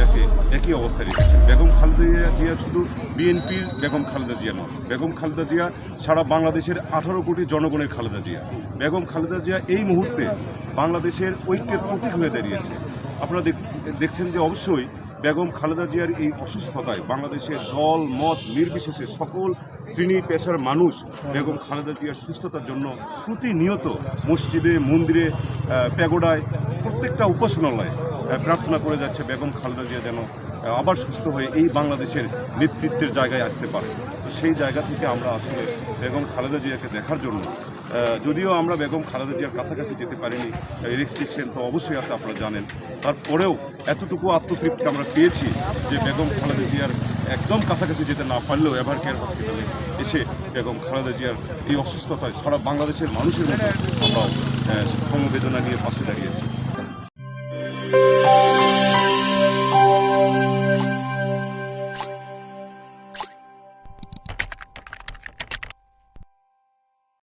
জিয়াকে একই অবস্থায় রেখেছেন। বেগম খালেদা জিয়া শুধু বিএনপির বেগম খালেদা জিয়া নয়, বেগম খালেদা জিয়া সারা বাংলাদেশের 18 কোটি জনগণের খালেদা জিয়া। বেগম খালেদা জিয়া এই মুহূর্তে বাংলাদেশের ঐক্যের প্রতীক হয়ে দাঁড়িয়েছে। আপনারা দেখছেন যে অবশ্যই বেগম খালেদা জিয়ার এই অসুস্থতায় বাংলাদেশের দল মত নির্বিশেষে সকল শ্রেণী পেশার মানুষ বেগম খালেদা জিয়ার সুস্থতার জন্য প্রতিনিয়ত মসজিদে, মন্দিরে, প্যাগোডায়, প্রত্যেকটা উপাসনালয়ে প্রার্থনা করে যাচ্ছে বেগম খালেদা জিয়া যেন আবার সুস্থ হয়ে এই বাংলাদেশের নেতৃত্বের জায়গায় আসতে পারে। তো সেই জায়গা থেকে আমরা আসলে বেগম খালেদা জিয়াকে দেখার জন্য, যদিও আমরা বেগম খালেদা জিয়ার কাছাকাছি যেতে পারিনি, রেস্ট্রিকশন তো অবশ্যই আছে আপনারা জানেন, তারপরেও এতটুকু আত্মতৃপ্তি আমরা পেয়েছি যে বেগম খালেদা জিয়ার একদম কাছাকাছি যেতে না পারলেও এভার কেয়ার হসপিটালে এসে বেগম খালেদা জিয়ার এই অসুস্থতায় সারা বাংলাদেশের মানুষের মতো আমরা সমবেদনা নিয়ে পাশে দাঁড়িয়েছি।